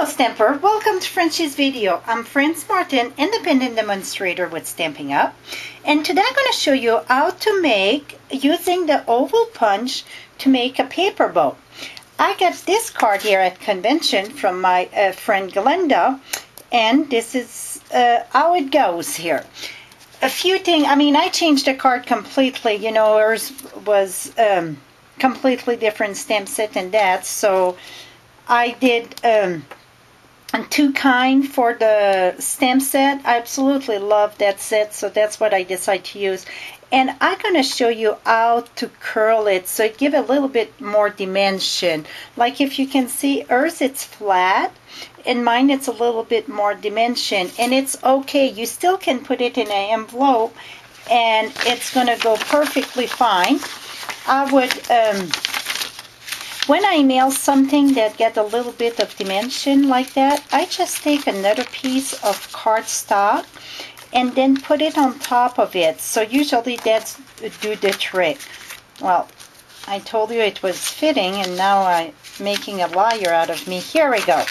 Stamper, welcome to Frenchie's video. I'm Franz Martin, independent demonstrator with Stampin' Up! And today I'm going to show you how to make, using the oval punch, to make a paper boat. I got this card here at convention from my friend Glenda, and this is how it goes here. A few things, I changed the card completely. You know, hers was completely different stamp set than that, so I did two kind for the stamp set. I absolutely love that set, so that's what I decided to use. And I'm going to show you how to curl it so it give a little bit more dimension. Like if you can see, hers it's flat, and mine it's a little bit more dimension. And it's okay. You still can put it in an envelope, and it's going to go perfectly fine. I would, when I mail something that get a little bit of dimension like that, I just take another piece of cardstock and then put it on top of it. So usually that's do the trick. Well, I told you it was fitting, and now I'm making a liar out of me. Here we go.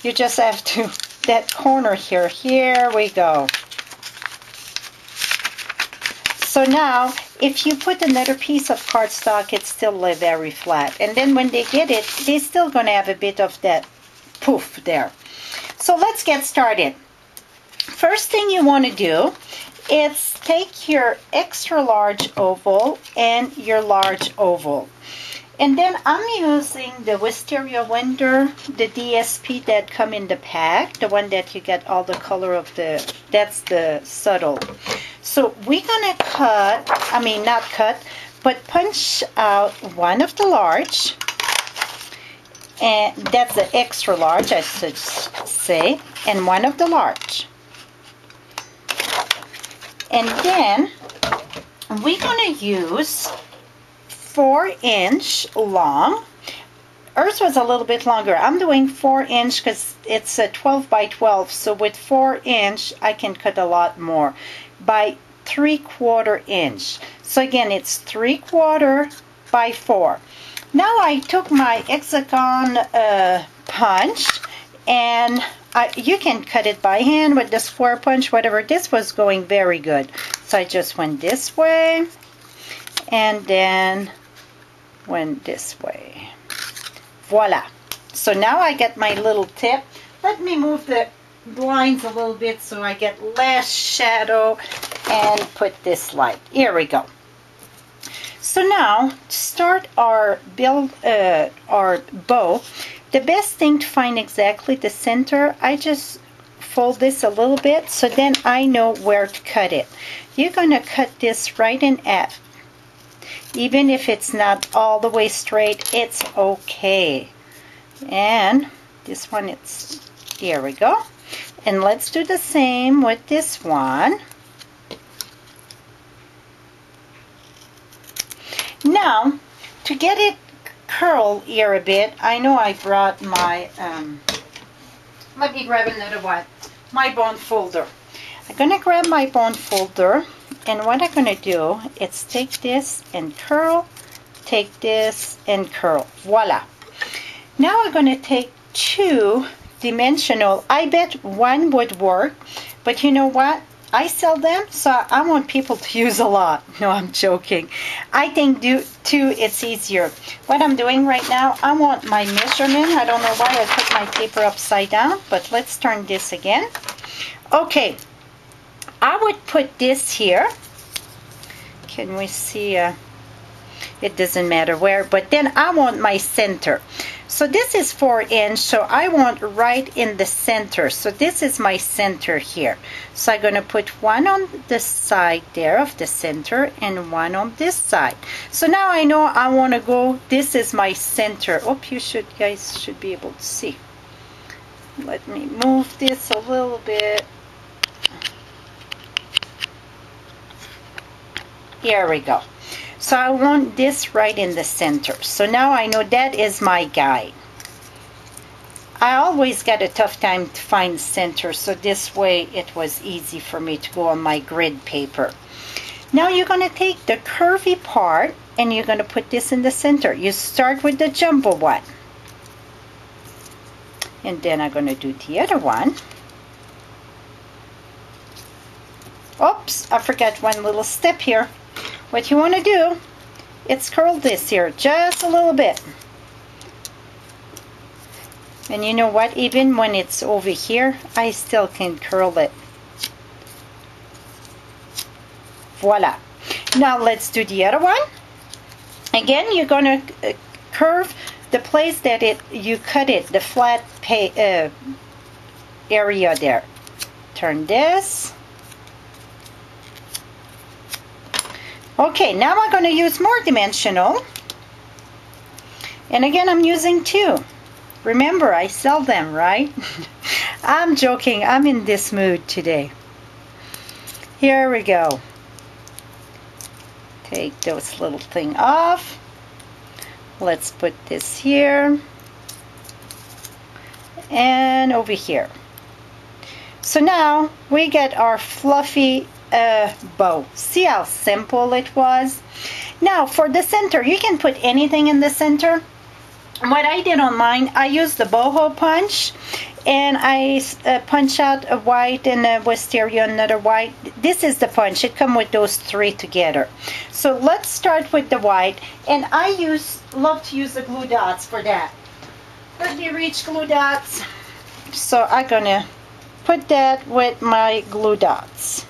You just have to, that corner here, here we go. So now, if you put another piece of cardstock, it's still very flat. And then when they get it, they're still going to have a bit of that poof there. So let's get started. First thing you want to do is take your extra large oval and your large oval. And then I'm using the Wisteria Wonder, the DSP that come in the pack, the one that you get all the color of the, that's the subtle. So we're going to cut, not cut, but punch out one of the large, and that's the extra large, I should say, and one of the large. And then we're going to use 4-inch long. Hers was a little bit longer. I'm doing 4-inch because it's a 12 by 12. So with 4-inch, I can cut a lot more. By 3/4 inch. So again, it's 3/4 by 4. Now I took my hexagon punch, and you can cut it by hand with the square punch, whatever. This was going very good. So I just went this way, and then went this way. Voila. So now I get my little tip. Let me move the blinds a little bit so I get less shadow, and put this light. Here we go. So now, to start our bow, the best thing to find exactly the center, I just fold this a little bit so then I know where to cut it. You're going to cut this right in half. Even if it's not all the way straight, it's okay. And this one, it's, here we go. And let's do the same with this one. Now, to get it curled here a bit, I know I brought my, let me grab another one, my bone folder. I'm going to grab my bone folder, and what I'm going to do is take this and curl, take this and curl. Voila. Now I'm going to take two dimensional. I bet one would work, but you know what? I sell them, so I want people to use a lot. No, I'm joking. I think two, it's easier. What I'm doing right now, I want my measurement. I don't know why I put my paper upside down, but let's turn this again. Okay, I would put this here. Can we see? It doesn't matter where, but then I want my center. So this is 4-inch, so I want right in the center. So this is my center here. So I'm going to put one on the side there of the center and one on this side. So now I know I want to go, this is my center. Oh, you guys should be able to see. Let me move this a little bit. Here we go. So I want this right in the center. So now I know that is my guide. I always got a tough time to find center, so this way it was easy for me to go on my grid paper. Now you're going to take the curvy part and you're going to put this in the center. You start with the jumbo one. And then I'm going to do the other one. Oops, I forgot one little step here. What you want to do, it's curl this here just a little bit. And you know what, even when it's over here, I still can curl it. Voila. Now let's do the other one. Again, you're going to curve the place that you cut it, the flat area there. Turn this. Okay, now I'm going to use more dimensional. And again, I'm using 2. Remember, I sell them, right? I'm joking. I'm in this mood today. Here we go. Take those little thing off. Let's put this here. And over here. So now we get our fluffy bow. See how simple it was? Now for the center, you can put anything in the center. What I did on mine, I used the boho punch, and I punch out a white and a wisteria, another white. This is the punch. It comes with those 3 together. So let's start with the white, and I love to use the glue dots for that. Let me reach glue dots. So I'm gonna put that with my glue dots.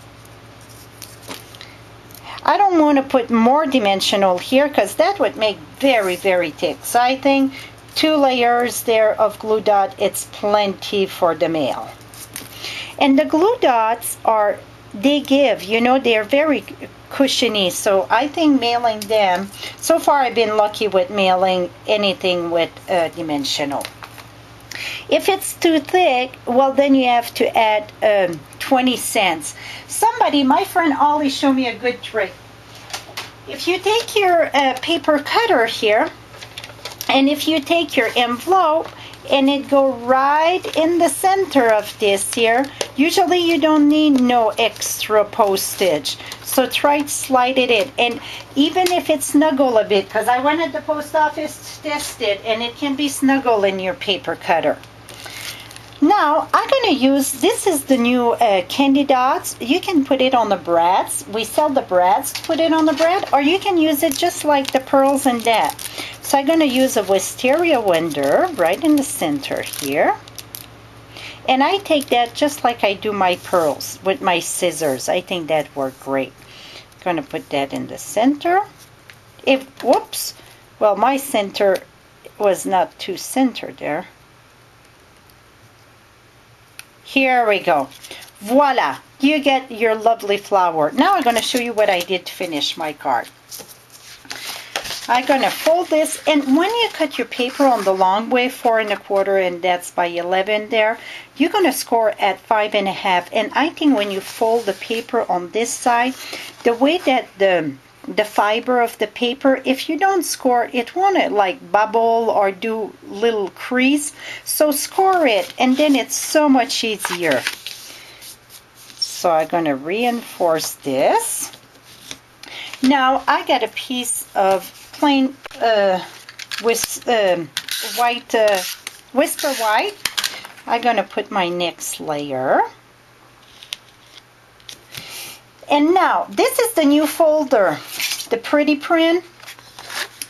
I don't want to put more dimensional here because that would make very, very thick. So I think 2 layers there of glue dot, it's plenty for the mail. And the glue dots they give, you know, they're very cushiony. So I think mailing them, so far I've been lucky with mailing anything with dimensional. If it's too thick, well, then you have to add 20 cents. My friend Ollie showed me a good trick. If you take your paper cutter here, and if you take your envelope and it go right in the center of this here, usually you don't need no extra postage. So try to slide it in. And even if it snuggle a bit, because I went at the post office to test it, and it can be snuggle in your paper cutter. Now, I'm going to use, this is the new candy dots. You can put it on the brads. We sell the brads to put it on the brad, or you can use it just like the pearls and that. So I'm going to use a wisteria winder right in the center here. And I take that just like I do my pearls with my scissors. I think that worked great. I'm going to put that in the center. Whoops, well, my center was not too centered there. Here we go. Voila! You get your lovely flower. Now I'm going to show you what I did to finish my card. I'm going to fold this, and when you cut your paper on the long way, 4 1/4, and that's by 11 there, you're going to score at 5 1/2. And I think when you fold the paper on this side, the way that the fiber of the paper, if you don't score, it won't like bubble or do little crease. So score it, and then it's so much easier. So I'm going to reinforce this. Now I got a piece of plain white whisper white. I'm going to put my next layer. And now, this is the new folder, the pretty print,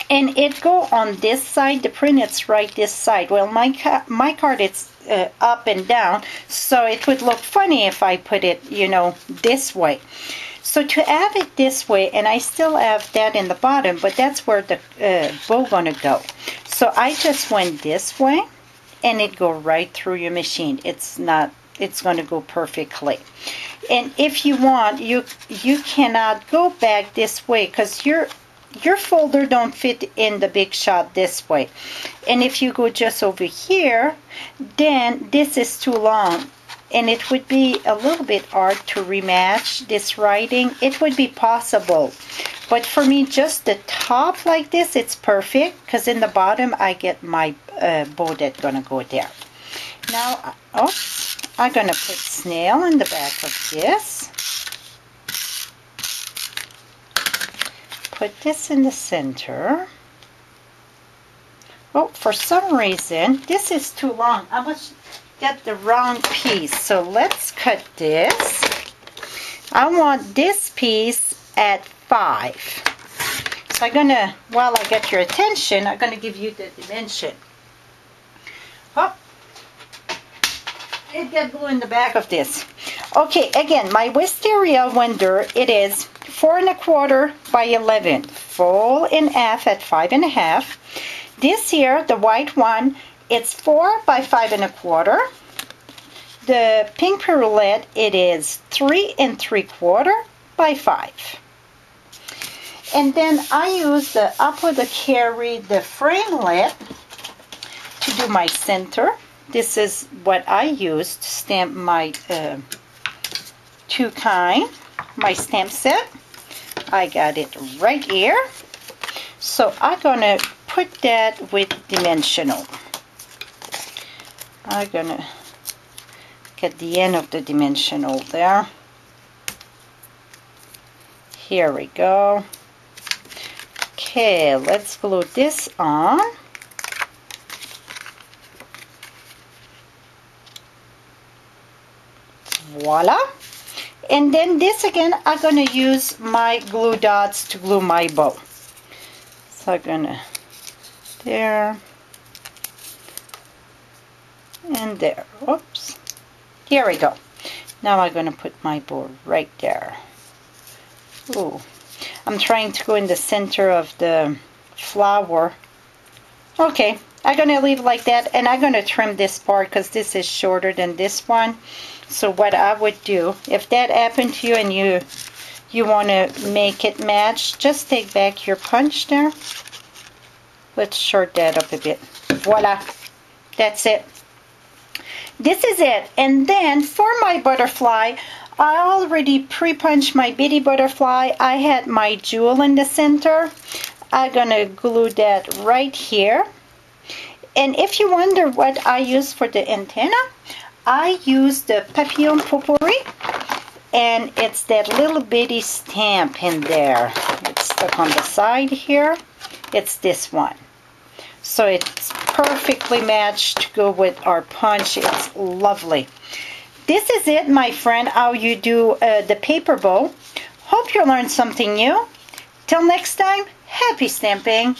and it go on this side. The print is right this side. Well, my card it's up and down, so it would look funny if I put it, you know, this way. So to have it this way, and I still have that in the bottom, but that's where the bow gonna go. So I just went this way, and it go right through your machine. It's gonna go perfectly. And if you want, you cannot go back this way because your folder don't fit in the big shot this way. And if you go just over here, then this is too long. And it would be a little bit hard to rematch this writing. It would be possible. But for me, just the top like this, it's perfect. Because in the bottom, I get my bow that's going to go there. Now, I'm going to put snail in the back of this. Put this in the center. Oh, for some reason, this is too long. I must get the wrong piece. So let's cut this. I want this piece at 5. So I'm gonna, while I get your attention, I'm gonna give you the dimension. Oh, it got glue in the back of this. Okay, again, my wisteria window, it is 4 1/4 by 11, full in half at 5 1/2. This here, the white one, it's 4 by 5 1/4. The pink perlette, it is 3 3/4 by 5. And then I use the apothecary, the framelit, to do my center. This is what I use to stamp my 2 kind, my stamp set. I got it right here. So I'm gonna put that with dimensional. I'm gonna get the end of the dimensional there. Here we go. Okay, let's glue this on. Voila. And then this again, I'm going to use my glue dots to glue my bow. So I'm going to, there, and there. Oops. Here we go. Now I'm going to put my bow right there. Ooh. I'm trying to go in the center of the flower. Okay, I'm going to leave it like that, and I'm going to trim this part because this is shorter than this one. So what I would do, if that happened to you and you want to make it match, just take back your punch there. Let's short that up a bit. Voila, that's it. This is it. And then for my butterfly, I already pre-punched my bitty butterfly. I had my jewel in the center. I'm gonna glue that right here. And if you wonder what I use for the antenna, I use the papillon potpourri, and it's that little bitty stamp in there. It's stuck on the side here. It's this one. So it's perfectly matched to go with our punch. It's lovely. This is it, my friend, how you do the paper bow. Hope you learned something new. Till next time, happy stamping.